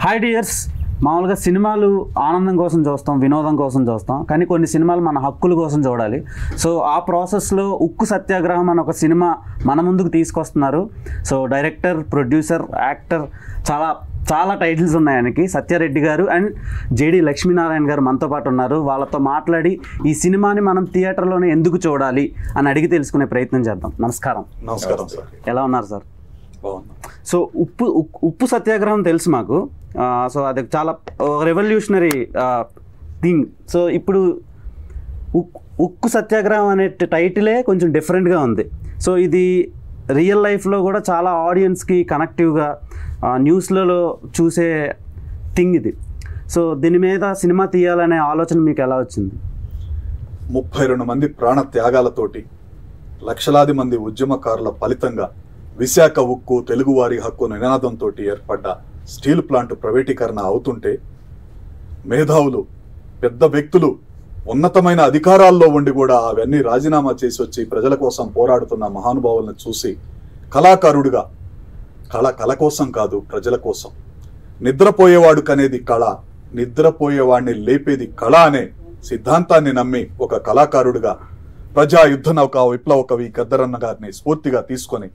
Hi dears, మామూలుగా సినిమాలు ఆనందం కోసం చూస్తాం, వినోదం కోసం చూస్తాం, కానీ కొన్ని సినిమాలు మన హక్కుల కోసం చూడాలి. సో ఆ ప్రాసెస్లో ఉక్కు సత్యాగ్రహం అని ఒక సినిమా మన ముందుకు తీసుకొస్తున్నారు. సో డైరెక్టర్, ప్రొడ్యూసర్, యాక్టర్, చాలా టైటిల్స్ ఉన్నాయి ఆయనకి. సత్యారెడ్డి గారు అండ్ జేడి లక్ష్మీనారాయణ గారు మనతో పాటు ఉన్నారు. వాళ్ళతో మాట్లాడి ఈ సినిమాని మనం థియేటర్లోనే ఎందుకు చూడాలి అని అడిగి తెలుసుకునే ప్రయత్నం చేద్దాం. నమస్కారం. నమస్కారం సార్. ఎలా ఉన్నారు సార్? బాగున్నా. సో ఉప్పు సత్యాగ్రహం తెలుసు మాకు. సో అది చాలా రెవల్యూషనరీ థింగ్. సో ఇప్పుడు ఉక్కు సత్యాగ్రహం అనే టైటిలే కొంచెం డిఫరెంట్గా ఉంది. సో ఇది రియల్ లైఫ్లో కూడా చాలా ఆడియన్స్కి కనెక్టివ్గా న్యూస్లలో చూసే థింగ్ ఇది. సో దీని మీద సినిమా తీయాలనే ఆలోచన మీకు ఎలా వచ్చింది? 32 మంది ప్రాణ త్యాగాలతోటి, లక్షలాది మంది ఉద్యమకారుల ఫలితంగా విశాఖ ఉక్కు తెలుగువారి హక్కు నినాదంతో ఏర్పడ్డ స్టీల్ ప్లాంట్ ప్రైవేటీకరణ అవుతుంటే, మేధావులు, పెద్ద వ్యక్తులు, ఉన్నతమైన అధికారాల్లో ఉండి కూడా అవన్నీ రాజీనామా చేసి వచ్చి ప్రజల కోసం పోరాడుతున్న మహానుభావులను చూసి కళాకారుడిగా, కళ కోసం కాదు, ప్రజల కోసం, నిద్రపోయేవాడు కనేది కళ, నిద్రపోయేవాడిని లేపేది కళ అనే సిద్ధాంతాన్ని నమ్మి ఒక కళాకారుడిగా ప్రజా యుద్ధ నౌక విప్లవ కవి గద్దరన్న గారిని స్ఫూర్తిగా తీసుకొని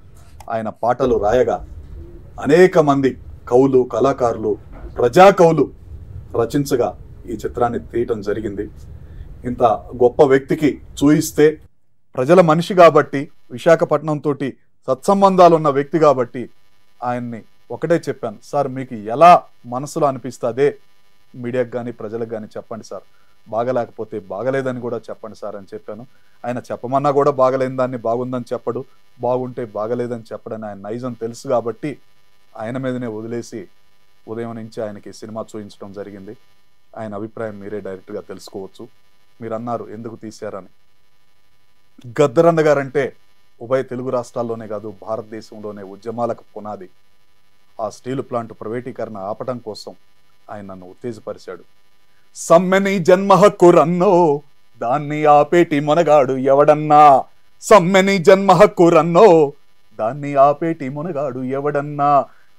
ఆయన పాటలు రాయగా అనేక మంది కవులు, కళాకారులు, ప్రజా కవులు రచించగా ఈ చిత్రాన్ని తీయటం జరిగింది. ఇంత గొప్ప వ్యక్తికి చూయిస్తే, ప్రజల మనిషి కాబట్టి, విశాఖపట్నం తోటి సత్సంబంధాలు ఉన్న వ్యక్తి కాబట్టి ఆయన్ని ఒకటే చెప్పాను, సార్ మీకు ఎలా మనసులో అనిపిస్తుందే మీడియాకి కానీ ప్రజలకు కానీ చెప్పండి సార్, బాగలేకపోతే బాగలేదని కూడా చెప్పండి సార్ అని చెప్పాను. ఆయన చెప్పమన్నా కూడా బాగలేని దాన్ని బాగుందని చెప్పడు, బాగుంటే బాగలేదని చెప్పడని ఆయన నైజం తెలుసు కాబట్టి ఆయన మీదనే వదిలేసి ఉదయం నుంచి ఆయనకి సినిమా చూపించడం జరిగింది. ఆయన అభిప్రాయం మీరే డైరెక్ట్గా తెలుసుకోవచ్చు. మీరు అన్నారు ఎందుకు తీశారని. గద్దరన్న గారంటే ఉభయ తెలుగు రాష్ట్రాల్లోనే కాదు, భారతదేశంలోనే ఉద్యమాలకు పునాది. ఆ స్టీల్ ప్లాంట్ ప్రైవేటీకరణ ఆపటం కోసం ఆయన నన్ను ఉత్తేజపరిచాడు. సమ్మెని జన్మ హక్కు రన్నో, దాన్ని ఆపేటి మొనగాడు ఎవడన్నా. సమ్మెని జన్మ హక్కు రన్నో, దాన్ని ఆపేటి మొనగాడు ఎవడన్నా.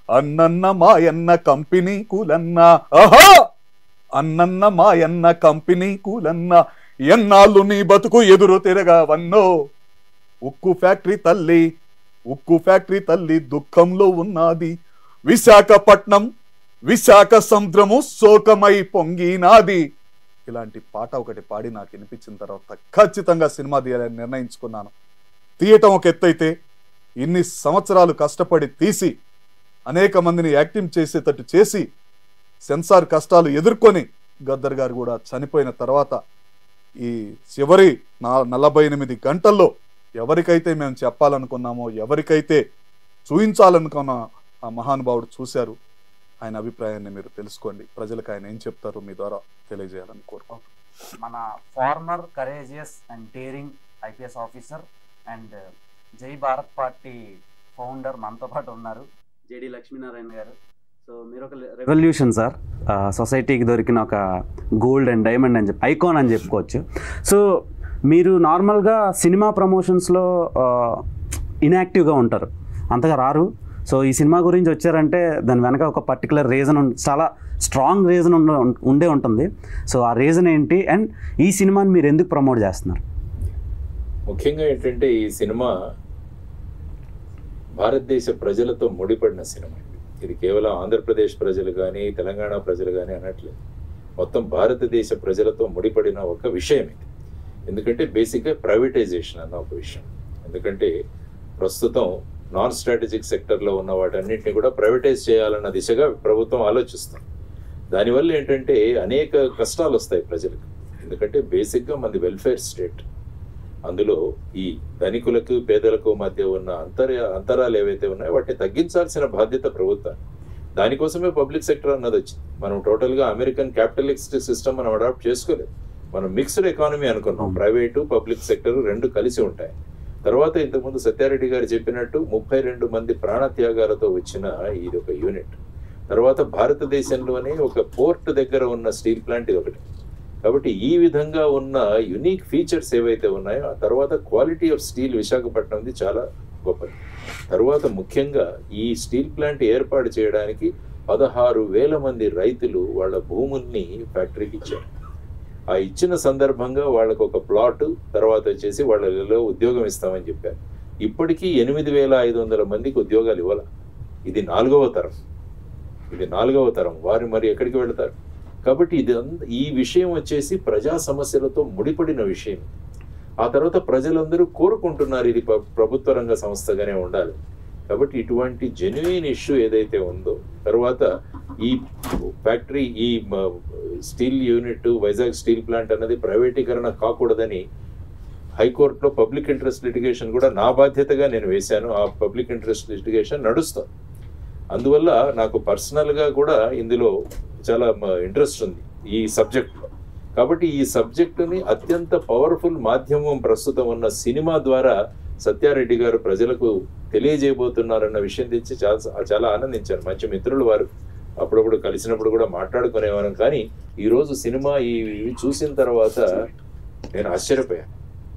అన్నన్న మాయన్న కంపెనీ కూలన్నా, ఆహా అన్నన్న మాయన్న కంపెనీ కూలన్నా. ఎన్నాళ్ళు నీ బతుకు ఎదురు తిరగవన్నో. ఉక్కు ఫ్యాక్టరీ తల్లి దుఃఖంలో ఉన్నది. విశాఖపట్నం, విశాఖ సముద్రము శోకమై పొంగినాది. ఇలాంటి పాట ఒకటి పాడి నాకు వినిపించిన తర్వాత ఖచ్చితంగా సినిమా తీయాలని నిర్ణయించుకున్నాను. తీయటం ఒక ఎత్తైతే, ఇన్ని సంవత్సరాలు కష్టపడి తీసి అనేక మందిని యాక్టింగ్ చేసేటట్టు చేసి సెన్సార్ కష్టాలు ఎదుర్కొని గద్దర్ గారు కూడా చనిపోయిన తర్వాత ఈ చివరి 48 గంటల్లో ఎవరికైతే మేము చెప్పాలనుకున్నామో, ఎవరికైతే చూయించాలనుకున్న ఆ మహానుభావుడు చూశారు. ఆయన అభిప్రాయాన్ని మీరు తెలుసుకోండి. ప్రజలకు ఆయన ఏం చెప్తారో మీ ద్వారా తెలియజేయాలని కోరుకుంటున్నాను. మన former courageous and daring IPS officer and Jai Bharat party founder మనతో పాటు ఉన్నారు, జేడి లక్ష్మీనారాయణ గారు. సో మీరు ఒక రెవల్యూషన్ సార్, సొసైటీకి దొరికిన ఒక గోల్డ్ అండ్ డైమండ్ అని ఐకాన్ అని చెప్పుకోవచ్చు. సో మీరు నార్మల్గా సినిమా ప్రమోషన్స్లో ఇన్యాక్టివ్గా ఉంటారు, అంతగా రారు. సో ఈ సినిమా గురించి వచ్చారంటే దాని వెనక ఒక పర్టికులర్ రీజన్, చాలా స్ట్రాంగ్ రీజన్ ఉండే ఉంటుంది. సో ఆ రీజన్ ఏంటి, అండ్ ఈ సినిమాని మీరు ఎందుకు ప్రమోట్ చేస్తున్నారు? ముఖ్యంగా ఏంటంటే ఈ సినిమా భారతదేశ ప్రజలతో ముడిపడిన సినిమా. ఇది కేవలం ఆంధ్రప్రదేశ్ ప్రజలు కానీ, తెలంగాణ ప్రజలు కానీ అనట్లేదు, మొత్తం భారతదేశ ప్రజలతో ముడిపడిన ఒక విషయం ఇది. ఎందుకంటే బేసిక్గా ప్రైవేటైజేషన్ అన్న ఒక విషయం. ఎందుకంటే ప్రస్తుతం నాన్ స్ట్రాటజిక్ సెక్టర్లో ఉన్న వాటన్నింటినీ కూడా ప్రైవేటైజ్ చేయాలన్న దిశగా ప్రభుత్వం ఆలోచిస్తుంది. దానివల్ల ఏంటంటే అనేక కష్టాలు వస్తాయి ప్రజలకు. ఎందుకంటే బేసిక్గా మనది వెల్ఫేర్ స్టేట్. అందులో ఈ ధనికులకు పేదలకు మధ్య ఉన్న అంతరాలు ఏవైతే ఉన్నాయో వాటిని తగ్గించాల్సిన బాధ్యత ప్రభుత్వాన్ని. దానికోసమే పబ్లిక్ సెక్టర్ అన్నది వచ్చింది. మనం టోటల్గా అమెరికన్ క్యాపిటలిస్ట్ సిస్టమ్ మనం అడాప్ట్ చేసుకోలేదు. మనం మిక్స్డ్ ఎకానమీ అనుకున్నాం. ప్రైవేటు పబ్లిక్ సెక్టర్ రెండు కలిసి ఉంటాయి. తర్వాత ఇంతకుముందు సత్యారెడ్డి గారు చెప్పినట్టు 32 మంది ప్రాణత్యాగాలతో వచ్చిన ఇది ఒక యూనిట్. తర్వాత భారతదేశంలోనే ఒక పోర్ట్ దగ్గర ఉన్న స్టీల్ ప్లాంట్ ఇది ఒకటి. కాబట్టి ఈ విధంగా ఉన్న యునిక్ ఫీచర్స్ ఏవైతే ఉన్నాయో, ఆ తర్వాత క్వాలిటీ ఆఫ్ స్టీల్ విశాఖపట్నంది చాలా గొప్పది. తర్వాత ముఖ్యంగా ఈ స్టీల్ ప్లాంట్ ఏర్పాటు చేయడానికి 16,000 మంది రైతులు వాళ్ళ భూముల్ని ఫ్యాక్టరీకి ఇచ్చారు. ఆ ఇచ్చిన సందర్భంగా వాళ్ళకు ఒక ప్లాట్, తర్వాత వచ్చేసి వాళ్ళలో ఉద్యోగం ఇస్తామని చెప్పారు. ఇప్పటికీ 8,500 మందికి ఉద్యోగాలు ఇవ్వాలి. ఇది 4వ తరం, ఇది 4వ తరం. వారు మరి ఎక్కడికి వెళతారు? కాబట్టి ఈ విషయం వచ్చేసి ప్రజా సమస్యలతో ముడిపడిన విషయం. ఆ తర్వాత ప్రజలందరూ కోరుకుంటున్నారు ఇది ప్రభుత్వ రంగ సంస్థగానే ఉండాలి. కాబట్టి ఇటువంటి జెన్యున్ ఇష్యూ ఏదైతే ఉందో, తర్వాత ఈ ఫ్యాక్టరీ, ఈ steel unit, Vizag steel plant అన్నది ప్రైవేటీకరణ కాకూడదని హైకోర్టులో పబ్లిక్ ఇంట్రెస్ట్ లిటిగేషన్ కూడా నా బాధ్యతగా నేను వేశాను. ఆ పబ్లిక్ ఇంట్రెస్ట్ లిటిగేషన్ నడుస్తుంది. అందువల్ల నాకు పర్సనల్గా కూడా ఇందులో చాలా ఇంట్రెస్ట్ ఉంది ఈ సబ్జెక్ట్లో. కాబట్టి ఈ సబ్జెక్టుని అత్యంత పవర్ఫుల్ మాధ్యమం ప్రస్తుతం ఉన్న సినిమా ద్వారా సత్యారెడ్డి గారు ప్రజలకు తెలియజేయబోతున్నారన్న విషయం తెచ్చి చాలా ఆనందించాను. మంచి మిత్రులు వారు, అప్పుడప్పుడు కలిసినప్పుడు కూడా మాట్లాడుకునేవారం. కానీ ఈరోజు సినిమా ఇవి చూసిన తర్వాత నేను ఆశ్చర్యపోయాను.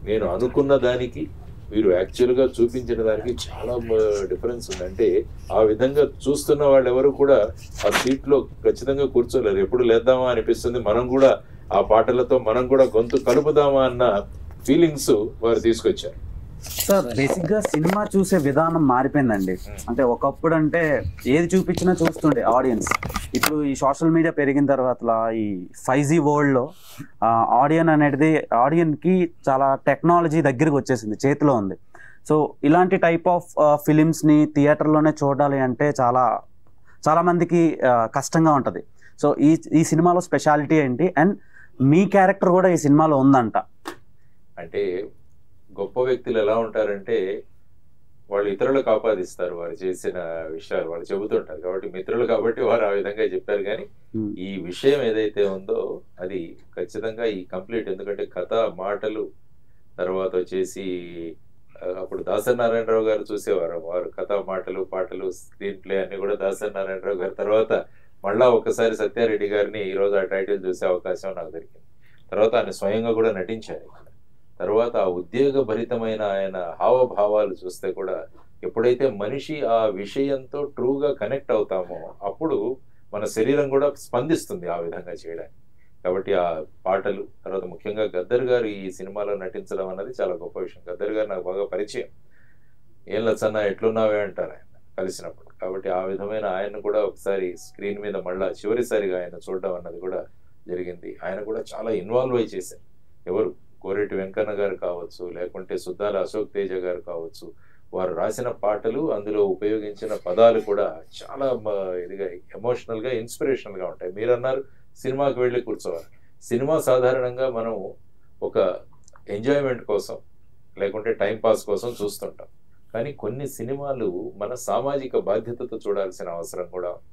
నేను అనుకున్న దానికి వీరు యాక్చువల్గా చూపించిన దానికి చాలా డిఫరెన్స్ ఉంది. అంటే ఆ విధంగా చూస్తున్న వాళ్ళు ఎవరు కూడా ఆ సీట్లో ఖచ్చితంగా కూర్చోలేరు. ఎప్పుడు లేద్దామా అనిపిస్తుంది. మనం కూడా ఆ పాటలతో మనం కూడా గొంతు కలుపుదామా అన్న ఫీలింగ్స్ వారు తీసుకొచ్చారు. సార్, బేసిక్గా సినిమా చూసే విధానం మారిపోయిందండి. అంటే ఒకప్పుడు అంటే ఏది చూపించినా చూస్తుండే ఆడియన్స్. ఇప్పుడు ఈ సోషల్ మీడియా పెరిగిన తర్వాత ఈ 5G వరల్డ్లో ఆడియన్కి చాలా టెక్నాలజీ దగ్గరికి వచ్చేసింది, చేతిలో ఉంది. సో ఇలాంటి టైప్ ఆఫ్ ఫిలిమ్స్ని థియేటర్లోనే చూడాలి అంటే చాలా మందికి కష్టంగా ఉంటుంది. సో ఈ సినిమాలో స్పెషాలిటీ ఏంటి, అండ్ మీ క్యారెక్టర్ కూడా ఈ సినిమాలో ఉందంట. అంటే గొప్ప వ్యక్తులు ఎలా ఉంటారంటే వాళ్ళు ఇతరులకు ఆపాదిస్తారు వారు చేసిన విషయాలు, వాళ్ళు చెబుతుంటారు. కాబట్టి మిత్రులు కాబట్టి వారు ఆ విధంగా చెప్పారు. కానీ ఈ విషయం ఏదైతే ఉందో అది ఖచ్చితంగా ఈ కంప్లీట్, ఎందుకంటే కథ, మాటలు, తర్వాత వచ్చేసి అప్పుడు దాసరి నారాయణరావు గారు చూసేవారు. వారు కథ, మాటలు, పాటలు, స్క్రీన్ ప్లే అన్ని కూడా దాసరి నారాయణరావు గారు. తర్వాత మళ్ళా ఒకసారి సత్యారెడ్డి గారిని ఈరోజు ఆ టైటిల్ చూసే అవకాశం నాకు దొరికింది. తర్వాత ఆయన స్వయంగా కూడా నటించారు. తర్వాత ఆ ఉద్వేగభరితమైన ఆయన హావభావాలు చూస్తే కూడా ఎప్పుడైతే మనిషి ఆ విషయంతో ట్రూగా కనెక్ట్ అవుతామో అప్పుడు మన శరీరం కూడా స్పందిస్తుంది ఆ విధంగా చేయడానికి. కాబట్టి ఆ పాటలు, తర్వాత ముఖ్యంగా గద్దర్ గారు ఈ సినిమాలో నటించడం అన్నది చాలా గొప్ప విషయం. గద్దర్ గారు నాకు బాగా పరిచయం. ఏం లచ్చన్న ఎట్లున్నావే అంటారు ఆయన కలిసినప్పుడు. కాబట్టి ఆ విధమైన ఆయన కూడా ఒకసారి స్క్రీన్ మీద మళ్ళా చివరిసారిగా ఆయన చూడడం అన్నది కూడా జరిగింది. ఆయన కూడా చాలా ఇన్వాల్వ్ అయి చేశారు. ఎవరు, కోరెటి వెంకన్న గారు కావచ్చు, లేకుంటే సుద్దాల అశోక్ తేజ గారు కావచ్చు, వారు రాసిన పాటలు, అందులో ఉపయోగించిన పదాలు కూడా చాలా ఇదిగా ఎమోషనల్గా, ఇన్స్పిరేషనల్గా ఉంటాయి. మీరు అన్నారు సినిమాకి వెళ్ళి కూర్చోవాలి. సినిమా సాధారణంగా మనం ఒక ఎంజాయ్మెంట్ కోసం లేకుంటే టైంపాస్ కోసం చూస్తుంటాం. కానీ కొన్ని సినిమాలు మన సామాజిక బాధ్యతతో చూడాల్సిన అవసరం కూడా ఉంది.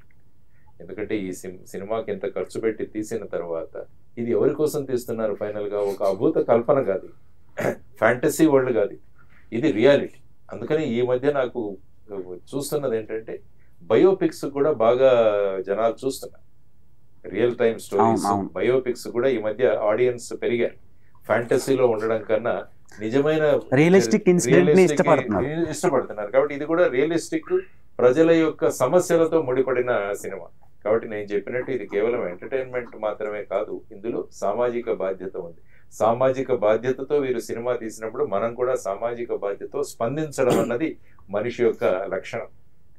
ఎందుకంటే ఈ సినిమాకి ఎంత ఖర్చు పెట్టి తీసిన తర్వాత ఇది ఎవరి కోసం తీస్తున్నారు? ఫైనల్గా ఒక అభూత కల్పన కాదు, ఫ్యాంటసీ వరల్డ్ కాదు, ఇది రియాలిటీ. అందుకని ఈ మధ్య నాకు చూస్తున్నది ఏంటంటే బయోపిక్స్ కూడా బాగా జనాలు చూస్తున్నారు. రియల్ టైమ్ స్టోరీస్, బయోపిక్స్ కూడా ఈ మధ్య ఆడియన్స్ పెరిగారు. ఫ్యాంటసీలో ఉండడం కన్నా నిజమైన రియలిస్టిక్ ఇష్టపడుతున్నారు. కాబట్టి ఇది కూడా రియలిస్టిక్, ప్రజల యొక్క సమస్యలతో ముడిపడిన సినిమా. కాబట్టి నేను చెప్పినట్టు ఇది కేవలం ఎంటర్టైన్మెంట్ మాత్రమే కాదు, ఇందులో సామాజిక బాధ్యత ఉంది. సామాజిక బాధ్యతతో వీరు సినిమా తీసినప్పుడు మనం కూడా సామాజిక బాధ్యతతో స్పందించడం అన్నది మనిషి యొక్క లక్షణం.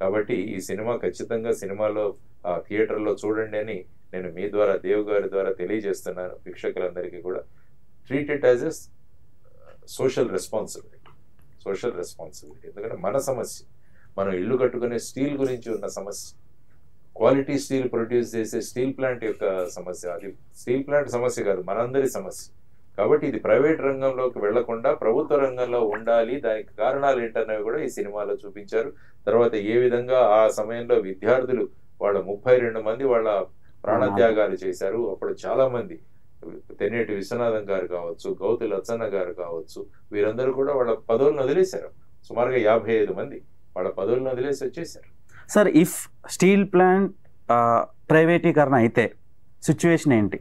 కాబట్టి ఈ సినిమా ఖచ్చితంగా సినిమాలో థియేటర్లో చూడండి అని నేను మీ ద్వారా, దేవ్ గారి ద్వారా తెలియజేస్తున్నాను వీక్షకులందరికీ కూడా. Treat it as a social responsibility. ఎందుకంటే మన సమస్య, మనం ఇల్లు కట్టుకునే స్టీల్ గురించి ఉన్న సమస్య, క్వాలిటీ స్టీల్ ప్రొడ్యూస్ చేసే స్టీల్ ప్లాంట్ యొక్క సమస్య, అది స్టీల్ ప్లాంట్ సమస్య కాదు, మనందరి సమస్య. కాబట్టి ఇది ప్రైవేట్ రంగంలోకి వెళ్లకుండా ప్రభుత్వ రంగంలో ఉండాలి. దానికి కారణాలు ఏంటన్నవి కూడా ఈ సినిమాలో చూపించారు. తర్వాత ఏ విధంగా ఆ సమయంలో విద్యార్థులు వాళ్ళ 32 మంది వాళ్ళ ప్రాణత్యాగాలు చేశారు. అప్పుడు చాలా మంది, తెన్నేటి విశ్వనాథం గారు కావచ్చు, గౌతు లచ్చన్న గారు కావచ్చు, వీరందరూ కూడా వాళ్ళ పదవులను వదిలేశారు. సుమారుగా 55 మంది వాళ్ళ పదవులను వదిలేసి వచ్చేసారు. సార్, ఇఫ్ స్టీల్ ప్లాంట్ ప్రైవేటీకరణ అయితే సిచ్యువేషన్ ఏంటి?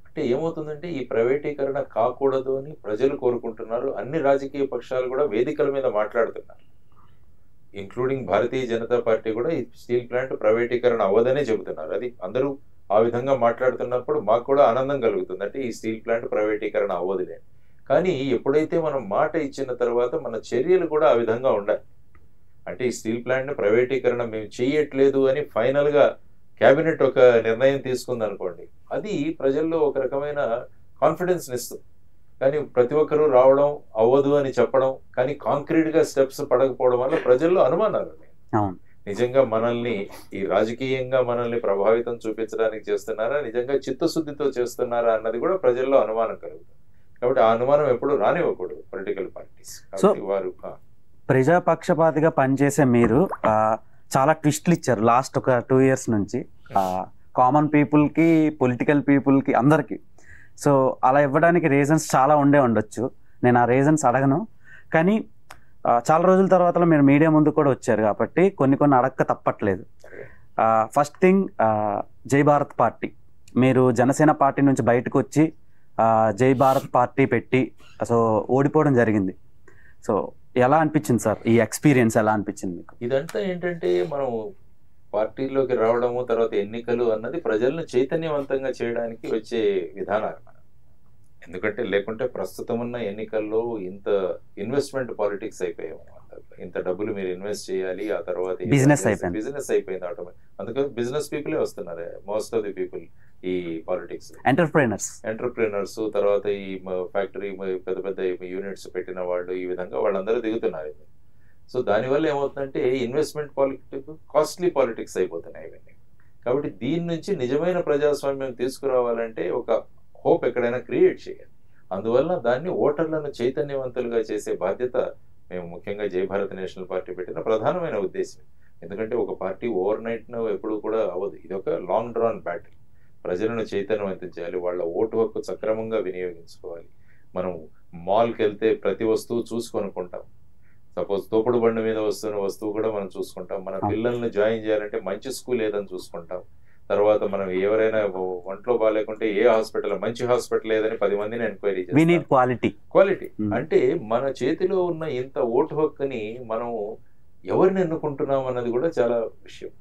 అంటే ఏమవుతుందంటే ఈ ప్రైవేటీకరణ కాకూడదు అని ప్రజలు కోరుకుంటున్నారు. అన్ని రాజకీయ పక్షాలు కూడా వేదికల మీద మాట్లాడుతున్నారు. ఇంక్లూడింగ్ భారతీయ జనతా పార్టీ కూడా ఈ స్టీల్ ప్లాంట్ ప్రైవేటీకరణ అవ్వదనే చెబుతున్నారు. అది అందరూ ఆ విధంగా మాట్లాడుతున్నప్పుడు మాకు కూడా ఆనందం కలుగుతుంది. అంటే ఈ స్టీల్ ప్లాంట్ ప్రైవేటీకరణ అవ్వదులే. కానీ ఎప్పుడైతే మనం మాట ఇచ్చిన తర్వాత మన చర్యలు కూడా ఆ విధంగా ఉండాలి. అంటే ఈ స్టీల్ ప్లాంట్ ప్రైవేటీకరణ మేము చేయట్లేదు అని ఫైనల్ గా కేబినెట్ ఒక నిర్ణయం తీసుకుంది అనుకోండి, అది ప్రజల్లో ఒక రకమైన కాన్ఫిడెన్స్ ఇస్తుంది. కానీ ప్రతి ఒక్కరూ రావడం అవ్వదు అని చెప్పడం, కానీ కాంక్రీట్ గా స్టెప్స్ పడకపోవడం వల్ల ప్రజల్లో అనుమానాలు ఉన్నాయి. నిజంగా మనల్ని ఈ రాజకీయంగా మనల్ని ప్రభావితం చూపించడానికి చేస్తున్నారా, నిజంగా చిత్తశుద్ధితో చేస్తున్నారా అన్నది కూడా ప్రజల్లో అనుమానం కలుగుతుంది. కాబట్టి ఆ అనుమానం ఎప్పుడు రానివ్వకూడదు పొలిటికల్ పార్టీస్. వారు ప్రజాపక్షపాతిగా పనిచేసే మీరు చాలా ట్విస్ట్లు ఇచ్చారు లాస్ట్ ఒక 2 years నుంచి, కామన్ పీపుల్కి, పొలిటికల్ పీపుల్కి, అందరికీ. సో అలా ఇవ్వడానికి రీజన్స్ చాలా ఉండొచ్చు, నేను ఆ రీజన్స్ అడగను. కానీ చాలా రోజుల తర్వాత మీరు మీడియా ముందు కూడా వచ్చారు కాబట్టి కొన్ని అడగక తప్పట్లేదు. ఫస్ట్ థింగ్, జై భారత్ పార్టీ, మీరు జనసేన పార్టీ నుంచి బయటకు వచ్చి జై భారత్ పార్టీ పెట్టి సో ఓడిపోవడం జరిగింది. సో ఎలా అనిపించింది సార్, ఈ ఎక్స్పీరియన్స్ ఎలా అనిపించింది మీకు? ఇదంతా ఏంటంటే మనం పార్టీలోకి రావడము, తర్వాత ఎన్నికలు అన్నది ప్రజలను చైతన్యవంతంగా చేయడానికి వచ్చే విధానాలు. ఎందుకంటే లేకుంటే ప్రస్తుతం ఉన్న ఎన్నికల్లో ఇంత ఇన్వెస్ట్మెంట్ పాలిటిక్స్ అయిపోయాము. ఇంత డబ్బులు మీరు ఇన్వెస్ట్ చేయాలి, ఆ తర్వాత బిజినెస్ అయిపోయింది ఆటోమేటిక్. అందుకని బిజినెస్ పీపులే వస్తున్నారు మోస్ట్ ఆఫ్ ది పీపుల్ ఈ పాలిటిక్స్. ఎంటర్ప్రీనర్స్, తర్వాత ఈ ఫ్యాక్టరీ పెద్ద పెద్ద యూనిట్స్ పెట్టిన వాళ్ళు, ఈ విధంగా వాళ్ళందరూ దిగుతున్నారు. సో దానివల్ల ఏమవుతుందంటే ఇన్వెస్ట్మెంట్ పాలిటిక్స్, కాస్ట్లీ పాలిటిక్స్ అయిపోతున్నాయి ఇవన్నీ. కాబట్టి దీని నుంచి నిజమైన ప్రజాస్వామ్యం తీసుకురావాలంటే ఒక హోప్ ఎక్కడైనా క్రియేట్ చేయాలి. అందువల్ల దాన్ని ఓటర్లను చైతన్యవంతులుగా చేసే బాధ్యత మేము ముఖ్యంగా జై భారత్ నేషనల్ పార్టీ పెట్టిన ప్రధానమైన ఉద్దేశం. ఎందుకంటే ఒక పార్టీ ఓవర్ నైట్ ఎప్పుడు కూడా అవ్వదు. ఇది ఒక లాంగ్ డ్రాన్ బ్యాటిల్. ప్రజలను చైతన్యవంతం చేయాలి, వాళ్ళ ఓటు హక్కు సక్రమంగా వినియోగించుకోవాలి. మనం మాల్కి వెళ్తే ప్రతి వస్తువు చూసి కొనుక్కుంటాం. సపోజ్ తోపుడు బండి మీద వస్తున్న వస్తువు కూడా మనం చూసుకుంటాం. మన పిల్లల్ని జాయిన్ చేయాలంటే మంచి స్కూల్ ఏదని చూసుకుంటాం. తర్వాత మనం ఎవరైనా ఒంట్లో బాగాలేకుంటే ఏ హాస్పిటల్, మంచి హాస్పిటల్ ఏదని 10 మందిని ఎంక్వైరీ చేస్తాం. క్వాలిటీ అంటే మన చేతిలో ఉన్న ఇంత ఓటు హక్కుని మనం ఎవరిని ఎన్నుకుంటున్నాం అన్నది కూడా చాలా విషయం.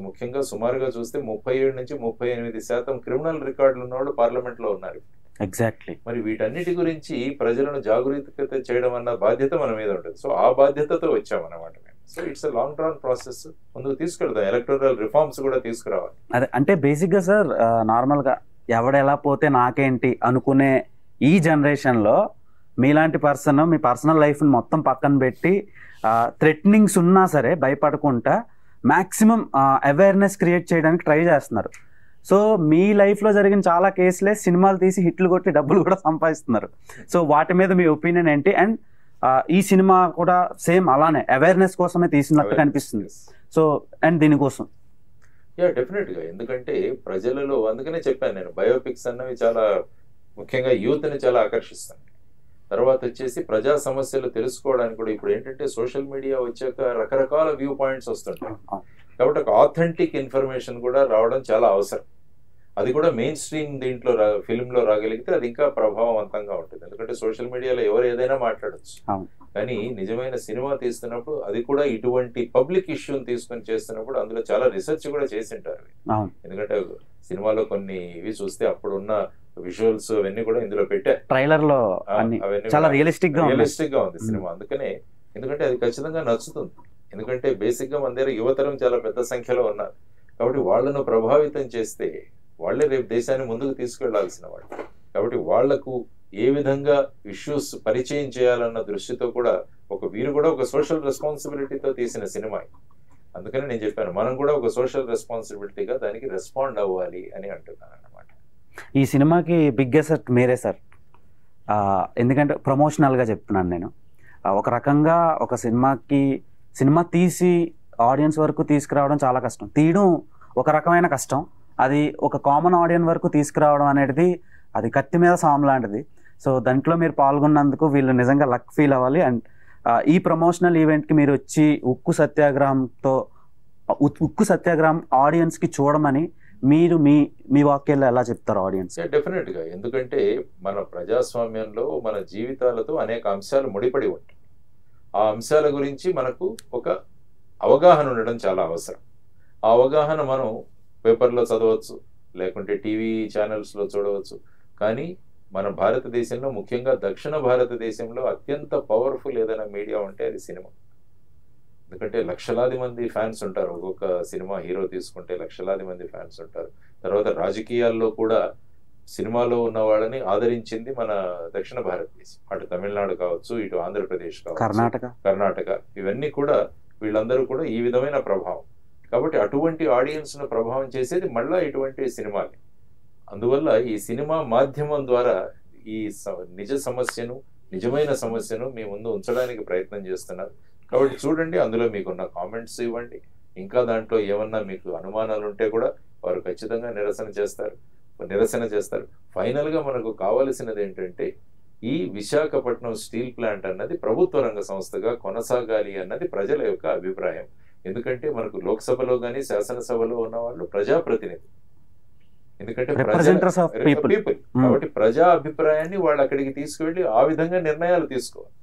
ముఖ్యంగా సుమారుగా చూస్తే 37 నుంచి 38% క్రిమినల్ రికార్డులు ఉన్నవాళ్ళు పార్లమెంట్ లో ఉన్నారు. ఎగ్జాక్ట్లీ. మరి వీటన్నిటి గురించి ప్రజలను జాగృత చేయడం అన్న బాధ్యత మన మీద ఉంటుంది. సో ఆ బాధ్యతతో వచ్చామన్నమాట మేము. So it's a long run process. ముందుకు తీసుకెళ్తాం, ఎలక్టోరల్ రిఫార్మ్స్ కూడా తీసుకురావాలి. అదే అంటే బేసిక్ గా సార్, నార్మల్ గా ఎవడెలా పోతే నాకేంటి అనుకునే ఈ జనరేషన్ లో మీలాంటి పర్సన్ మీ పర్సనల్ లైఫ్ ని మొత్తం పక్కన పెట్టి థ్రెటనింగ్స్ ఉన్నా సరే భయపడకుండా మాక్సిమం అవేర్నెస్ క్రియేట్ చేయడానికి ట్రై చేస్తున్నారు. సో మీ లైఫ్లో జరిగిన చాలా కేసులే సినిమాలు తీసి హిట్లు కొట్టి డబ్బులు కూడా సంపాదిస్తున్నారు. సో వాటి మీద మీ ఒపీనియన్ ఏంటి? అండ్ ఈ సినిమా కూడా సేమ్ అలానే అవేర్నెస్ కోసమే తీసినట్టు కనిపిస్తుంది. సో అండ్ దీనికోసం డెఫినెట్గా, ఎందుకంటే ప్రజలలో, అందుకనే చెప్పాను నేను, బయోపిక్స్ అన్నవి చాలా ముఖ్యంగా యూత్ని చాలా ఆకర్షిస్తాయి. తర్వాత వచ్చేసి ప్రజా సమస్యలు తెలుసుకోవడానికి కూడా ఇప్పుడు ఏంటంటే సోషల్ మీడియా వచ్చాక రకరకాల వ్యూ పాయింట్స్ వస్తుంటాయి. కాబట్టి ఒక ఆథెంటిక్ ఇన్ఫర్మేషన్ కూడా రావడం చాలా అవసరం. అది కూడా మెయిన్ స్ట్రీమ్ దీంట్లో ఫిల్మ్లో రాగలిగితే అది ఇంకా ప్రభావవంతంగా ఉంటుంది. ఎందుకంటే సోషల్ మీడియాలో ఎవరు ఏదైనా మాట్లాడచ్చు, కానీ నిజమైన సినిమా తీస్తున్నప్పుడు అది కూడా ఇటువంటి పబ్లిక్ ఇష్యూని తీసుకొని చేస్తున్నప్పుడు అందులో చాలా రిసెర్చ్ కూడా చేసి ఉంటారు. ఎందుకంటే సినిమాలో కొన్ని ఇవి చూస్తే అప్పుడున్న విజువల్స్ అవన్నీ కూడా ఇందులో పెట్టారు. ట్రైలర్ లో చాలా రియలిస్టిక్ గా ఉంది సినిమా. అందుకనే ఎందుకంటే అది ఖచ్చితంగా నచ్చుతుంది. ఎందుకంటే బేసిక్ గా మన దగ్గర యువతరం చాలా పెద్ద సంఖ్యలో ఉన్నారు. కాబట్టి వాళ్ళను ప్రభావితం చేస్తే వాళ్ళే రేపు దేశాన్ని ముందుకు తీసుకెళ్లాల్సిన వాళ్ళు. కాబట్టి వాళ్లకు ఏ విధంగా ఇష్యూస్ పరిచయం చేయాలన్న దృష్టితో కూడా వీరు కూడా ఒక సోషల్ రెస్పాన్సిబిలిటీతో తీసిన సినిమా. అందుకని నేను చెప్పాను, మనం కూడా ఒక సోషల్ రెస్పాన్సిబిలిటీగా దానికి రెస్పాండ్ అవ్వాలి అని అంటున్నాను అన్నమాట. ఈ సినిమాకి బిగ్ అసెట్ మీరే సార్. ఎందుకంటే ప్రమోషనల్గా చెప్తున్నాను నేను. ఒక రకంగా ఒక సినిమా తీసి ఆడియన్స్ వరకు తీసుకురావడం చాలా కష్టం. తీయడం ఒక రకమైన కష్టం. అది ఒక కామన్ ఆడియన్స్ వరకు తీసుకురావడం అనేది అది కత్తి మీద సాము లాంటిది. సో దాంట్లో మీరు పాల్గొన్నందుకు వీళ్ళు నిజంగా లక్ ఫీల్ అవ్వాలి. అండ్ ఈ ప్రమోషనల్ ఈవెంట్కి మీరు వచ్చి ఉక్కు సత్యాగ్రహం ఆడియన్స్కి చూడమని మీరు మీ వాక్యాల్లో ఎలా చెప్తారు ఆడియన్స్? డెఫినెట్గా, ఎందుకంటే మన ప్రజాస్వామ్యంలో మన జీవితాలతో అనేక అంశాలు ముడిపడి ఉంటాయి. ఆ అంశాల గురించి మనకు ఒక అవగాహన ఉండడం చాలా అవసరం. ఆ అవగాహన మనం పేపర్లో చదవచ్చు, లేకుంటే టీవీ ఛానల్స్లో చూడవచ్చు. కానీ మన భారతదేశంలో, ముఖ్యంగా దక్షిణ భారతదేశంలో అత్యంత పవర్ఫుల్ ఏదైనా మీడియా ఉంటే అది సినిమా. ఎందుకంటే లక్షలాది మంది ఫ్యాన్స్ ఉంటారు. ఒక్కొక్క సినిమా హీరో తీసుకుంటే లక్షలాది మంది ఫ్యాన్స్ ఉంటారు. తర్వాత రాజకీయాల్లో కూడా సినిమాలో ఉన్న వాళ్ళని ఆదరించింది మన దక్షిణ భారతదేశం. అటు తమిళనాడు కావచ్చు, ఇటు ఆంధ్రప్రదేశ్ కావచ్చు, కర్ణాటక, ఇవన్నీ కూడా వీళ్ళందరూ కూడా ఈ విధమైన ప్రభావం. కాబట్టి అటువంటి ఆడియన్స్ను ప్రభావం చేసేది మళ్ళా ఇటువంటి సినిమాలే. అందువల్ల ఈ సినిమా మాధ్యమం ద్వారా ఈ నిజ సమస్యను, నిజమైన సమస్యను మీ ముందు ఉంచడానికి ప్రయత్నం చేస్తున్నారు. కాబట్టి చూడండి, అందులో మీకున్న కామెంట్స్ ఇవ్వండి. ఇంకా దాంట్లో ఏమన్నా మీకు అనుమానాలు ఉంటే కూడా వారు ఖచ్చితంగా నిరసన చేస్తారు. ఫైనల్గా మనకు కావలసినది ఏంటంటే, ఈ విశాఖపట్నం స్టీల్ ప్లాంట్ అన్నది ప్రభుత్వ రంగ సంస్థగా కొనసాగాలి అన్నది ప్రజల యొక్క అభిప్రాయం. ఎందుకంటే మనకు లోక్సభలో కానీ శాసనసభలో ఉన్న వాళ్ళు ప్రజాప్రతినిధి, ఎందుకంటే పీపుల్. కాబట్టి ప్రజా అభిప్రాయాన్ని వాళ్ళు అక్కడికి తీసుకువెళ్ళి ఆ విధంగా నిర్ణయాలు తీసుకోవాలి.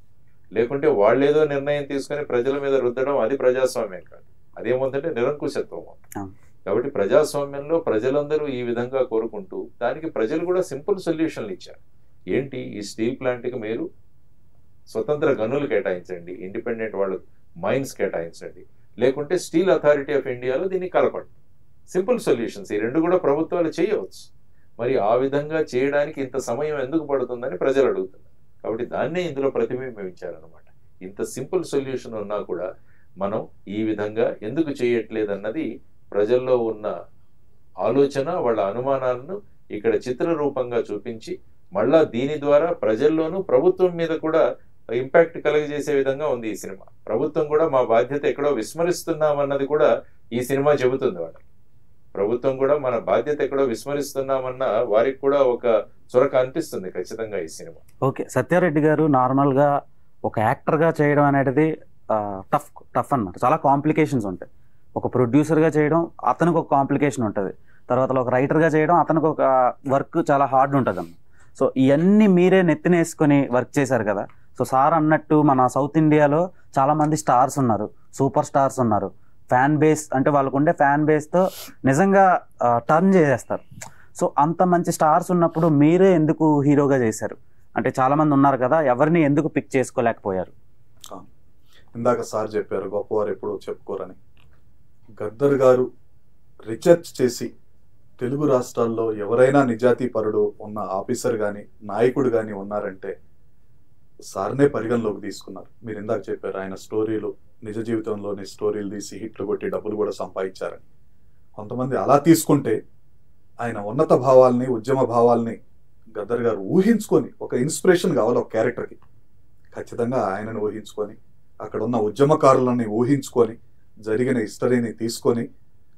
లేకుంటే వాళ్ళేదో నిర్ణయం తీసుకొని ప్రజల మీద రుద్దడం అది ప్రజాస్వామ్యం కాదు. అదేముందంటే నిరంకుశత్వం. కాబట్టి ప్రజాస్వామ్యంలో ప్రజలందరూ ఈ విధంగా కోరుకుంటూ, దానికి ప్రజలు కూడా సింపుల్ సొల్యూషన్లు ఇచ్చారు. ఏంటి, ఈ స్టీల్ ప్లాంట్కి మీరు స్వతంత్ర గనులు కేటాయించండి, ఇండిపెండెంట్ వాళ్ళు మైన్స్ కేటాయించండి, లేకుంటే స్టీల్ అథారిటీ ఆఫ్ ఇండియాలో దీన్ని కలపండి. Simple solutions. ఈ రెండు కూడా ప్రభుత్వాలు చేయవచ్చు. మరి ఆ విధంగా చేయడానికి ఇంత సమయం ఎందుకు పడుతుందని ప్రజలు అడుగుతున్నారు. కాబట్టి దాన్నే ఇందులో ప్రతిబింబించారనమాట. ఇంత సింపుల్ సొల్యూషన్ ఉన్నా కూడా మనం ఈ విధంగా ఎందుకు చేయట్లేదన్నది ప్రజల్లో ఉన్న ఆలోచన, వాళ్ళ అనుమానాలను ఇక్కడ చిత్ర రూపంగా చూపించి, మళ్ళా దీని ద్వారా ప్రజల్లోనూ ప్రభుత్వం మీద కూడా ఇంపాక్ట్ కలగజేసే విధంగా ఉంది ఈ సినిమా. ప్రభుత్వం కూడా మా బాధ్యత ఎక్కడో విస్మరిస్తున్నామన్నది కూడా ఈ సినిమా చెబుతుంది వాళ్ళకి. ప్రభుత్వం కూడా మన బాధ్యత ఎక్కడో విస్మరిస్తున్నామన్న వారికి కూడా ఒక చొరక అనిపిస్తుంది ఖచ్చితంగా ఈ సినిమా. ఓకే, సత్యారెడ్డి గారు నార్మల్గా ఒక యాక్టర్గా చేయడం అనేది టఫ్ అన్నమాట. చాలా కాంప్లికేషన్స్ ఉంటాయి. ఒక ప్రొడ్యూసర్గా చేయడం అతనికి ఒక కాంప్లికేషన్ ఉంటుంది, తర్వాత ఒక రైటర్గా చేయడం అతనికి ఒక వర్క్ చాలా హార్డ్ ఉంటుంది అన్న. సో ఇవన్నీ మీరే నెత్తినేసుకొని వర్క్ చేశారు కదా. సో సార్ అన్నట్టు మన సౌత్ ఇండియాలో చాలామంది స్టార్స్ ఉన్నారు, సూపర్ స్టార్స్ ఉన్నారు. ఫ్యాన్ బేస్ అంటే వాళ్ళకు ఉండే ఫ్యాన్ బేస్తో నిజంగా టర్న్ చేసేస్తారు. సో అంత మంచి స్టార్స్ ఉన్నప్పుడు మీరే ఎందుకు హీరోగా చేశారు? అంటే చాలామంది ఉన్నారు కదా, ఎవరిని ఎందుకు పిక్ చేసుకోలేకపోయారు? ఇందాక సార్ చెప్పారు గొప్పవారు ఎప్పుడు చెప్పుకోరని. గద్దర్ గారు రీసెర్చ్ చేసి తెలుగు రాష్ట్రాల్లో ఎవరైనా నిజాతీపరుడు ఉన్న ఆఫీసర్ కానీ నాయకుడు కానీ ఉన్నారంటే సార్నే పరిగణలోకి తీసుకున్నారు. మీరు ఇందాక చెప్పారు ఆయన స్టోరీలు, నిజ జీవితంలోని స్టోరీలు తీసి హిట్లు కొట్టి డబ్బులు కూడా సంపాదించారని. కొంతమంది అలా తీసుకుంటే ఆయన ఉన్నత భావాల్ని, ఉద్యమ భావాల్ని గద్దర్ గారు ఊహించుకొని, ఒక ఇన్స్పిరేషన్ కావాలి ఒక క్యారెక్టర్కి, ఖచ్చితంగా ఆయనను ఊహించుకొని, అక్కడ ఉన్న ఉద్యమకారులని ఊహించుకొని, జరిగిన హిస్టరీని తీసుకొని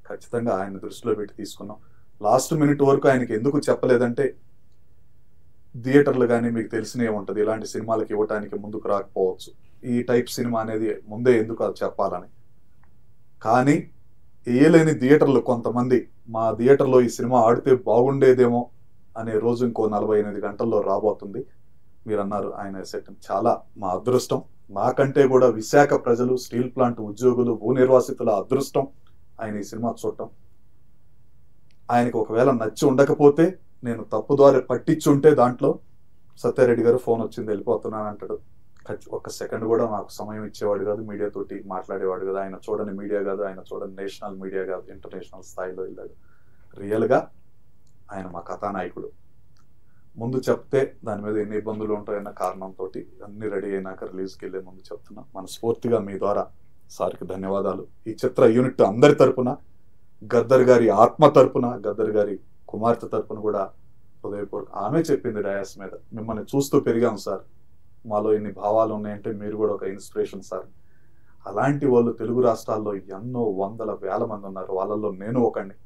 ఖచ్చితంగా ఆయన దృష్టిలో పెట్టి తీసుకున్నాం. లాస్ట్ మినిట్ వరకు ఆయనకి ఎందుకు చెప్పలేదంటే, థియేటర్లు కానీ మీకు తెలిసినే ఉంటుంది, ఇలాంటి సినిమాలకి ఇవ్వటానికి ముందుకు రాకపోవచ్చు. ఈ టైప్ సినిమా అనేది ముందే ఎందుకు అది చెప్పాలని. కానీ వేయలేని థియేటర్లు కొంతమంది, మా థియేటర్లో ఈ సినిమా ఆడితే బాగుండేదేమో అనే రోజు ఇంకో 48 గంటల్లో రాబోతుంది. మీరు అన్నారు ఆయన సెట్, చాలా మా అదృష్టం. నాకంటే కూడా విశాఖ ప్రజలు, స్టీల్ ప్లాంట్ ఉద్యోగులు, భూ నిర్వాసితుల అదృష్టం ఆయన ఈ సినిమా చూడటం. ఆయనకు ఒకవేళ నచ్చి ఉండకపోతే, నేను తప్పుదారి పట్టించుంటే దాంట్లో సత్యారెడ్డి గారు ఫోన్ వచ్చింది వెళ్ళిపోతున్నాను అంటాడు. ఒక్క సెకండ్ కూడా నాకు సమయం ఇచ్చేవాడు కాదు, మీడియాతోటి మాట్లాడేవాడు కాదు. ఆయన చూడని మీడియా కాదు, ఆయన చూడని నేషనల్ మీడియా కాదు, ఇంటర్నేషనల్ స్థాయిలో వెళ్ళాడు. రియల్గా ఆయన మా కథానాయకుడు. ముందు చెప్తే దాని మీద ఎన్ని ఇబ్బందులు ఉంటాయన్న కారణంతో అన్ని రెడీ అయినాక రిలీజ్కి వెళ్ళే ముందు చెప్తున్నా. మనస్ఫూర్తిగా మీ ద్వారా సార్కి ధన్యవాదాలు. ఈ చిత్ర యూనిట్ అందరి తరపున, గద్దర్ గారి ఆత్మ తరపున, గద్దర్ గారి కుమార్తె తరపున కూడా హృదయపూర్వక. ఆమె చెప్పింది డయాస్ మీద, మిమ్మల్ని చూస్తూ పెరిగాం సార్, మాలో ఇన్ని భావాలు ఉన్నాయంటే మీరు కూడా ఒక ఇన్స్పిరేషన్ సార్. అలాంటి వాళ్ళు తెలుగు రాష్ట్రాల్లో ఎన్నో వందల వేల మంది ఉన్నారు, వాళ్ళల్లో నేను ఒకడిని.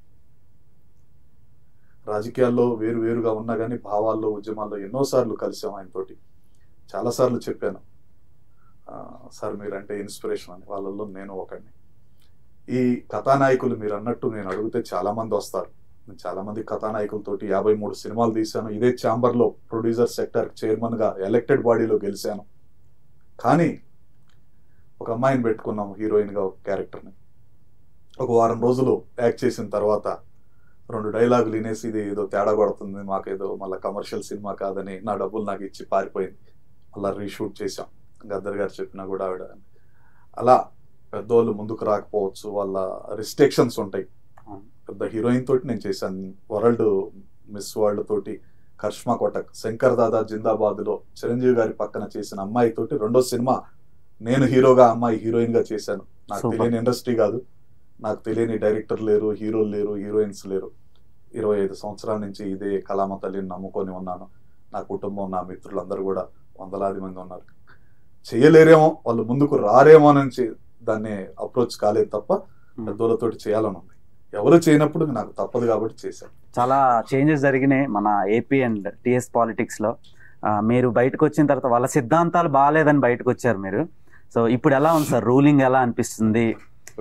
రాజకీయాల్లో వేరుగా ఉన్నా కానీ భావాల్లో, ఉద్యమాల్లో ఎన్నోసార్లు కలిసాం ఆయనతోటి. చాలాసార్లు చెప్పాను సార్ మీరంటే ఇన్స్పిరేషన్ అని, వాళ్ళల్లో నేను ఒకడిని. ఈ కథానాయకులు మీరు అన్నట్టు నేను అడిగితే చాలామంది వస్తారు. నేను చాలామంది కథానాయకులతోటి 53 సినిమాలు తీశాను. ఇదే ఛాంబర్లో ప్రొడ్యూసర్ సెక్టర్ చైర్మన్గా ఎలక్టెడ్ బాడీలో గెలిచాను. కానీ ఒక అమ్మాయిని పెట్టుకున్నాము హీరోయిన్గా ఒక క్యారెక్టర్ని. ఒక వారం రోజులు యాక్ట్ చేసిన తర్వాత 2 డైలాగులు వినేసి ఇది ఏదో తేడా కొడుతుంది, మాకేదో మళ్ళీ కమర్షియల్ సినిమా కాదని నా డబ్బులు నాకు ఇచ్చి పారిపోయింది. అలా రీషూట్ చేసాం. గద్దర్ గారు చెప్పినా కూడా ఆవిడ అలా పెద్దవాళ్ళు ముందుకు రాకపోవచ్చు, వాళ్ళ రిస్ట్రిక్షన్స్ ఉంటాయి. పెద్ద హీరోయిన్ తోటి నేను చేశాను, వరల్డ్ మిస్ వరల్డ్ తోటి కర్ష్మా కోటక్, శంకర్ దాదా జిందాబాద్లో చిరంజీవి గారి పక్కన చేసిన అమ్మాయి తోటి 2వ సినిమా నేను హీరోగా, అమ్మాయి హీరోయిన్ గా చేశాను. నాకు తెలియని ఇండస్ట్రీ కాదు, నాకు తెలియని డైరెక్టర్ లేరు, హీరోలు లేరు, హీరోయిన్స్ లేరు. 25 సంవత్సరాల నుంచి ఇదే కళామ తల్లిని నమ్ముకొని ఉన్నాను. నా కుటుంబం, నా మిత్రులందరూ కూడా వందలాది మంది ఉన్నారు. చేయలేరేమో, వాళ్ళు ముందుకు రారేమో నుంచి దాన్ని అప్రోచ్ కాలేదు తప్ప పెద్దోళ్ళతోటి చేయాలని ఉంది. ఎవరు చేయనప్పుడు నాకు తప్పదు కాబట్టి చేశాను. చాలా చేంజెస్ జరిగినాయి మన ఏపీ అండ్ టిఎస్ పాలిటిక్స్లో. మీరు బయటకు వచ్చిన తర్వాత వాళ్ళ సిద్ధాంతాలు బాగాలేదని బయటకు వచ్చారు మీరు. సో ఇప్పుడు ఎలా ఉంది సార్, రూలింగ్ ఎలా అనిపిస్తుంది?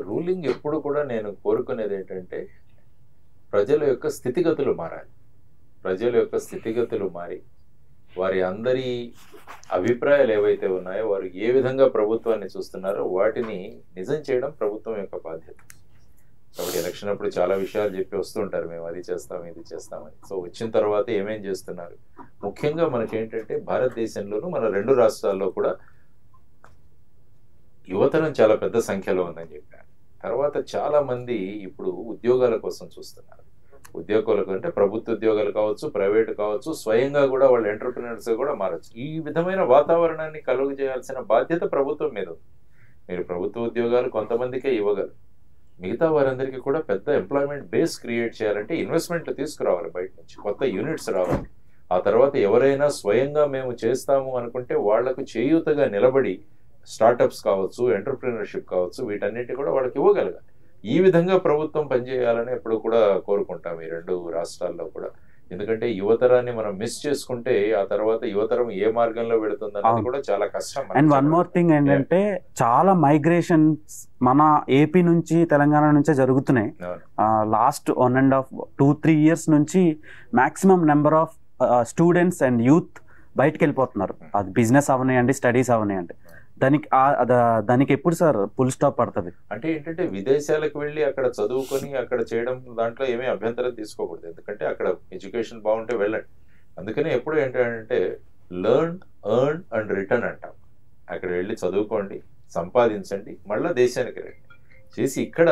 రూలింగ్ ఎప్పుడు కూడా నేను కోరుకునేది ఏంటంటే ప్రజల యొక్క స్థితిగతులు మారాలి. ప్రజల యొక్క స్థితిగతులు మారి వారి అందరి అభిప్రాయాలు ఏవైతే ఉన్నాయో, వారు ఏ విధంగా ప్రభుత్వాన్ని చూస్తున్నారో వాటిని నిజం చేయడం ప్రభుత్వం యొక్క బాధ్యత. కాబట్టి ఎలక్షన్ అప్పుడు చాలా విషయాలు చెప్పి వస్తుంటారు, మేము అది చేస్తాం ఇది చేస్తామని. సో వచ్చిన తర్వాత ఏమేం చేస్తున్నారు, ముఖ్యంగా మనకి ఏంటంటే భారతదేశంలోనూ మన 2 రాష్ట్రాల్లో కూడా యువతరం చాలా పెద్ద సంఖ్యలో ఉందని చెప్పారు. తర్వాత చాలా మంది ఇప్పుడు ఉద్యోగాల కోసం చూస్తున్నారు. ఉద్యోగాలకు అంటే ప్రభుత్వ ఉద్యోగాలు కావచ్చు, ప్రైవేట్ కావచ్చు, స్వయంగా కూడా వాళ్ళు ఎంటర్‌ప్రెన్యూర్స్ కూడా మారచ్చు. ఈ విధమైన వాతావరణాన్ని కలుగజేయాల్సిన బాధ్యత ప్రభుత్వం మీద ఉంది. మీరు ప్రభుత్వ ఉద్యోగాలు కొంతమందికే ఇవ్వగలరు, మిగతా వారందరికీ కూడా పెద్ద ఎంప్లాయ్మెంట్ బేస్ క్రియేట్ చేయాలంటే ఇన్వెస్ట్మెంట్ తీసుకురావాలి, బయట నుంచి కొత్త యూనిట్స్ రావాలి. ఆ తర్వాత ఎవరైనా స్వయంగా మేము చేస్తాము అనుకుంటే వాళ్లకు చేయూతగా నిలబడి స్టార్టప్స్ కావచ్చు, ఎంటర్‌ప్రెన్యూర్‌షిప్ కావచ్చు, వీటన్నిటి కూడా వాళ్ళకి ఇవ్వగలగాలి. ఈ విధంగా ప్రభుత్వం పనిచేయాలని ఎప్పుడు కూడా కోరుకుంటాం ఈ 2 రాష్ట్రాల్లో కూడా. ఎందుకంటే యువతరాన్ని మనం మిస్ చేసుకుంటే ఆ తర్వాత యువతరం ఏ మార్గంలో వెళుతుంది అనేది కూడా చాలా కష్టం. అండ్ వన్ మోర్ థింగ్ ఏంటంటే చాలా మైగ్రేషన్స్ మన ఏపీ నుంచి తెలంగాణ నుంచే జరుగుతున్నాయి. లాస్ట్ 1.5-2-3 years నుంచి maximum number of students and youth బయటకు వెళ్ళిపోతున్నారు. అది బిజినెస్ అవనియండి, స్టడీస్ అవనియండి. దానికి ఎప్పుడు సార్ ఫుల్ స్టాప్ పడుతుంది? అంటే ఏంటంటే విదేశాలకు వెళ్ళి అక్కడ చదువుకొని అక్కడ చేయడం దాంట్లో ఏమీ అభ్యంతరం తీసుకోకూడదు. ఎందుకంటే అక్కడ ఎడ్యుకేషన్ బాగుంటే వెళ్ళండి. అందుకనే ఎప్పుడు ఏంటంటే లెర్న్, ఎర్న్ అండ్ రిటర్న్ అంటాం. అక్కడ వెళ్ళి చదువుకోండి, సంపాదించండి, మళ్ళీ దేశానికి రండి. చేసి ఇక్కడ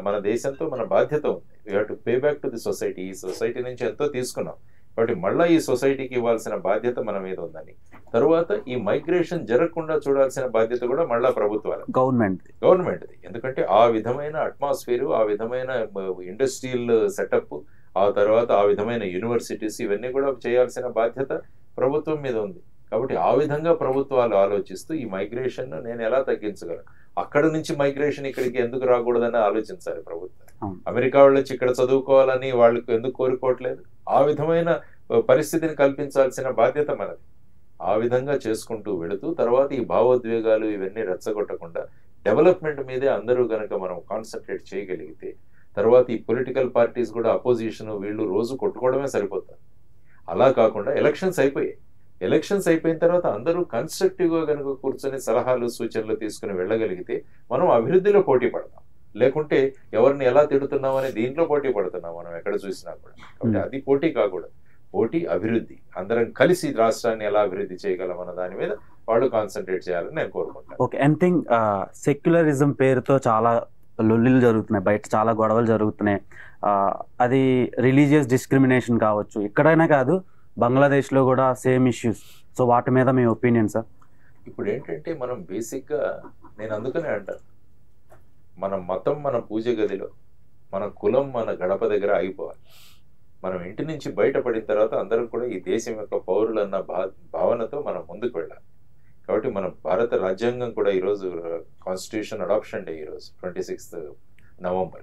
మన దేశంతో మన బాధ్యత ఉంది. We have to pay back to the society. ఈ సొసైటీ నుంచి ఎంతో తీసుకున్నాం కాబట్టి మళ్ళీ ఈ సొసైటీకి ఇవ్వాల్సిన బాధ్యత మన మీద ఉందని. తర్వాత ఈ మైగ్రేషన్ జరగకుండా చూడాల్సిన బాధ్యత కూడా మళ్ళా ప్రభుత్వాలు, గవర్నమెంట్ది. ఎందుకంటే ఆ విధమైన అట్మాస్ఫియర్, ఆ విధమైన ఇండస్ట్రియల్ సెటప్, ఆ తర్వాత ఆ విధమైన యూనివర్సిటీస్, ఇవన్నీ కూడా చేయాల్సిన బాధ్యత ప్రభుత్వం మీద ఉంది. కాబట్టి ఆ విధంగా ప్రభుత్వాలు ఆలోచిస్తూ ఈ మైగ్రేషన్ నేను ఎలా తగ్గించగలను, అక్కడ నుంచి మైగ్రేషన్ ఇక్కడికి ఎందుకు రాకూడదని ఆలోచించాలి ప్రభుత్వం. అమెరికా వాళ్ళు వచ్చి ఇక్కడ చదువుకోవాలని వాళ్ళకి ఎందుకు కోరుకోవట్లేదు? ఆ విధమైన పరిస్థితిని కల్పించాల్సిన బాధ్యత మనది. ఆ విధంగా చేసుకుంటూ వెళుతూ తర్వాత ఈ భావోద్వేగాలు ఇవన్నీ రెచ్చగొట్టకుండా డెవలప్మెంట్ మీదే అందరూ కనుక మనం కాన్సన్ట్రేట్ చేయగలిగితే తర్వాత ఈ పొలిటికల్ పార్టీస్ కూడా అపోజిషన్ వీళ్ళు రోజు కొట్టుకోవడమే సరిపోతారు. అలా కాకుండా ఎలక్షన్స్ అయిపోయిన తర్వాత అందరూ కన్స్ట్రక్టివ్గా కనుక కూర్చొని సలహాలు సూచనలు తీసుకుని వెళ్ళగలిగితే మనం అభివృద్ధిలో పోటీ పడతాం. లేకుంటే ఎవరిని ఎలా తిడుతున్నామని దీంట్లో పోటీ పడుతున్నాం మనం ఎక్కడ చూసినా కూడా. కాబట్టి అది పోటీ కాకూడదు, పోటీ అభివృద్ధి. అందరం కలిసి రాష్ట్రాన్ని ఎలా అభివృద్ధి చేయగలం అన్న దాని మీద వాళ్ళు కాన్సన్ట్రేట్ చేయాలని నేను కోరుకుంటాను. ఓకే, అండ్ థింగ్ సెక్యులరిజం పేరుతో చాలా లొల్లిలు జరుగుతున్నాయి, బయట చాలా గొడవలు జరుగుతున్నాయి. అది రిలీజియస్ డిస్క్రిమినేషన్ కావచ్చు, ఎక్కడైనా కాదు, బంగ్లాదేశ్లో కూడా సేమ్ ఇష్యూస్. సో వాటి మీద మీ ఒపీనియన్ సార్? ఇప్పుడు ఏంటంటే మనం బేసిక్గా నేను అందుకనే అంటాను, మన మతం మన పూజ గదిలో, మన కులం మన గడప దగ్గర ఆగిపోవాలి. మనం ఇంటి నుంచి బయటపడిన తర్వాత అందరం కూడా ఈ దేశం యొక్క పౌరులు అన్న భావనతో మనం ముందుకు వెళ్ళాలి. కాబట్టి మన భారత రాజ్యాంగం కూడా ఈరోజు కాన్స్టిట్యూషన్ అడాప్షన్ డే ఈరోజు 26th November.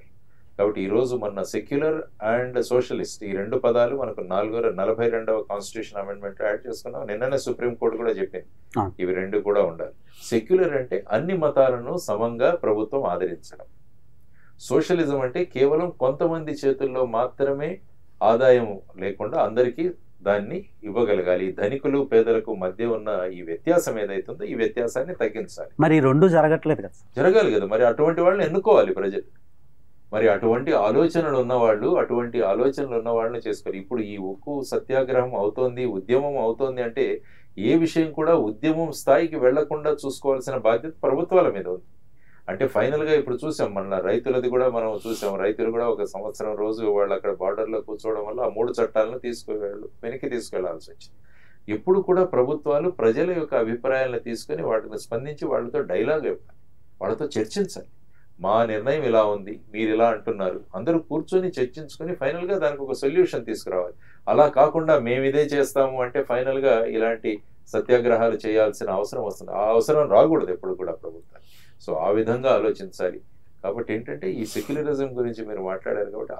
కాబట్టి ఈరోజు మన సెక్యులర్ అండ్ సోషలిస్ట్ ఈ 2 పదాలు మనకు 42వ కాన్స్టిట్యూషన్ అమెండ్మెంట్ యాడ్ చేసుకున్నాం. నిన్ననే సుప్రీంకోర్టు కూడా చెప్పింది ఇవి 2 కూడా ఉండాలి. సెక్యులర్ అంటే అన్ని మతాలను సమంగా ప్రభుత్వం ఆదరించడం. సోషలిజం అంటే కేవలం కొంతమంది చేతుల్లో మాత్రమే ఆదాయం లేకుండా అందరికీ దాన్ని ఇవ్వగలగాలి. ధనికులు పేదలకు మధ్య ఉన్న ఈ వ్యత్యాసం ఏదైతుందో ఈ వ్యత్యాసాన్ని తగ్గించాలి. మరి ఈ రెండు జరగట్లేదు కదా, జరగాలి కదా. మరి అటువంటి వాళ్ళని ఎన్నుకోవాలి ప్రజలు. మరి అటువంటి ఆలోచనలు ఉన్నవాళ్ళని చేసుకోవాలి. ఇప్పుడు ఈ ఉక్కు సత్యాగ్రహం అవుతోంది, ఉద్యమం అవుతోంది అంటే ఏ విషయం కూడా ఉద్యమం స్థాయికి వెళ్లకుండా చూసుకోవాల్సిన బాధ్యత ప్రభుత్వాల మీద ఉంది. అంటే ఫైనల్ గా ఇప్పుడు చూసాం, మన రైతులది కూడా మనం చూసాం. రైతులు కూడా ఒక సంవత్సరం రోజు వాళ్ళు అక్కడ బార్డర్లో కూర్చోవడం వల్ల ఆ 3 చట్టాలను వెనక్కి తీసుకెళ్లాల్సి వచ్చింది. ఎప్పుడు కూడా ప్రభుత్వాలు ప్రజల యొక్క అభిప్రాయాలను తీసుకొని వాటిని స్పందించి వాళ్ళతో డైలాగ్ ఇవ్వాలి, వాళ్ళతో చర్చించాలి. మా నిర్ణయం ఇలా ఉంది, మీరు ఇలా అంటున్నారు, అందరూ కూర్చొని చర్చించుకొని ఫైనల్ గా దానికి ఒక సొల్యూషన్ తీసుకురావాలి. అలా కాకుండా మేము ఇదే చేస్తాము అంటే ఫైనల్ గా ఇలాంటి సత్యాగ్రహాలు చేయాల్సిన అవసరం వస్తుంది. ఆ అవసరం రాకూడదు ఎప్పుడు కూడా ప్రభుత్వం. సో ఆ విధంగా ఆలోచించాలి. కాబట్టి ఏంటంటే ఈ సెక్యులరిజం గురించి మీరు మాట్లాడారు కాబట్టి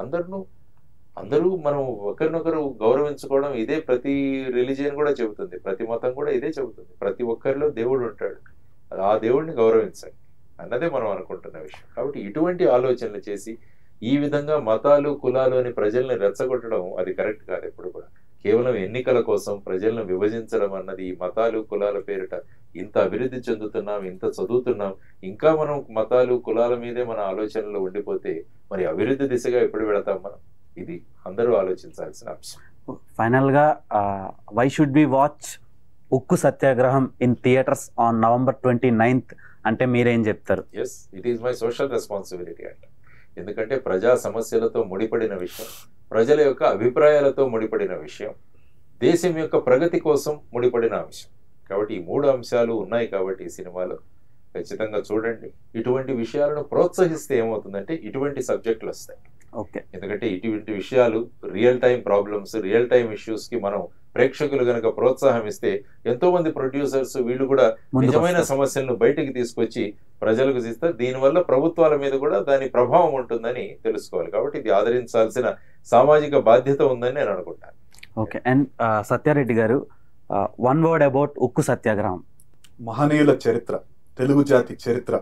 అందరూ మనం ఒకరినొకరు గౌరవించుకోవడం ఇదే ప్రతి రిలీజియన్ కూడా చెబుతుంది, ప్రతి మతం కూడా ఇదే చెబుతుంది. ప్రతి ఒక్కరిలో దేవుడు ఉంటాడు, ఆ దేవుడిని గౌరవించాలి అన్నదే మనం అనుకుంటున్న విషయం. కాబట్టి ఇటువంటి ఆలోచనలు చేసి ఈ విధంగా మతాలు కులాలు అని ప్రజల్ని రెచ్చగొట్టడం అది కరెక్ట్ కాదు. ఎప్పుడు కూడా కేవలం ఎన్నికల కోసం ప్రజలను విభజించడం అన్నది, ఈ మతాలు కులాల పేరిట ఇంత అభివృద్ధి చెందుతున్నాం, ఇంత చదువుతున్నాం, ఇంకా మనం మతాలు కులాల మీదే మన ఆలోచనలు ఉండిపోతే మరి అభివృద్ధి దిశగా ఎప్పుడు వెళతాం మనం? ఇది అందరూ ఆలోచించాల్సిన అంశం. ఫైనల్ గా వై షుడ్ బి వాచ్ ఉక్కు సత్యాగ్రహం in theatres on November 29th అంటే మీరేం చెప్తారు? Yes, it is my social responsibility అంట. ఎందుకంటే ప్రజా సమస్యలతో ముడిపడిన విషయం, ప్రజల యొక్క అభిప్రాయాలతో ముడిపడిన విషయం, దేశం యొక్క ప్రగతి కోసం ముడిపడిన అంశం. కాబట్టి ఈ 3 అంశాలు ఉన్నాయి కాబట్టి ఈ సినిమాలో ఖచ్చితంగా చూడండి. ఇటువంటి విషయాలను ప్రోత్సహిస్తే ఏమవుతుందంటే ఇటువంటి సబ్జెక్టులు వస్తాయి. ఓకే, ఎందుకంటే ఇటువంటి విషయాలు real time problems, real time issues కి మనం ప్రేక్షకులు గనక ప్రోత్సాహం ఇస్తే ఎంతో మంది ప్రొడ్యూసర్స్ వీళ్ళు కూడా నిజమైన సమస్యలను బయటికి తీసుకొచ్చి ప్రజలకు ఇస్తారు. దీనివల్ల ప్రభుత్వాల మీద కూడా దాని ప్రభావం ఉంటుందని తెలుసుకోవాలి. కాబట్టి ఇది ఆదరించాల్సిన సామాజిక బాధ్యత ఉందని నేను అనుకుంటాను. ఓకే, అండ్ సత్యారెడ్డి గారు, 1 word అబౌట్ ఉక్కు సత్యాగ్రహం. మహనీయుల చరిత్ర, తెలుగు జాతి చరిత్ర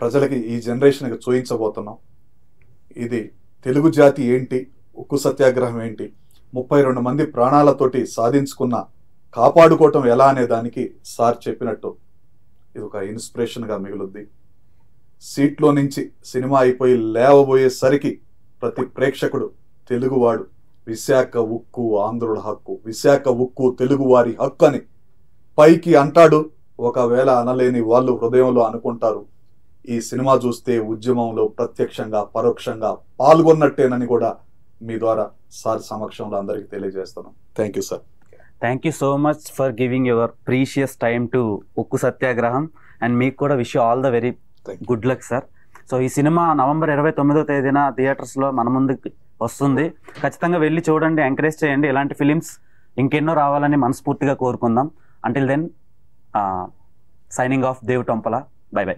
ప్రజలకి ఈ జనరేషన్కి చూయించబోతున్నాం. ఇది తెలుగు జాతి ఏంటి, ఉక్కు సత్యాగ్రహం ఏంటి, 32 మంది ప్రాణాలతోటి సాధించుకున్న కాపాడుకోవటం ఎలా అనే దానికి సార్ చెప్పినట్టు ఇది ఒక ఇన్స్పిరేషన్గా మిగులుద్ది. సీట్లో నుంచి సినిమా అయిపోయి లేవబోయేసరికి ప్రతి ప్రేక్షకుడు తెలుగువాడు, విశాఖ ఉక్కు ఆంధ్రుల హక్కు, విశాఖ ఉక్కు తెలుగువారి హక్కు అని పైకి అంటాడు. ఒకవేళ అనలేని వాళ్ళు హృదయంలో అనుకుంటారు, ఈ సినిమా చూస్తే ఉద్యమంలో ప్రత్యక్షంగా పరోక్షంగా పాల్గొన్నట్టేనని కూడా మీ ద్వారా సార్ సమక్షంలో అందరికీ తెలియజేస్తాను. Thank you sir. Thank you so much for giving your precious time to ఉక్కు సత్యాగ్రహం. అండ్ మీకు కూడా wish all the very good luck sir. So ఈ సినిమా November 29వ తేదీన థియేటర్స్లో మన ముందుకు వస్తుంది. ఖచ్చితంగా వెళ్ళి చూడండి, ఎంకరేజ్ చేయండి. ఇలాంటి ఫిలిమ్స్ ఇంకెన్నో రావాలని మనస్ఫూర్తిగా కోరుకుందాం. Until then, signing off Dev Tompala. Bye by.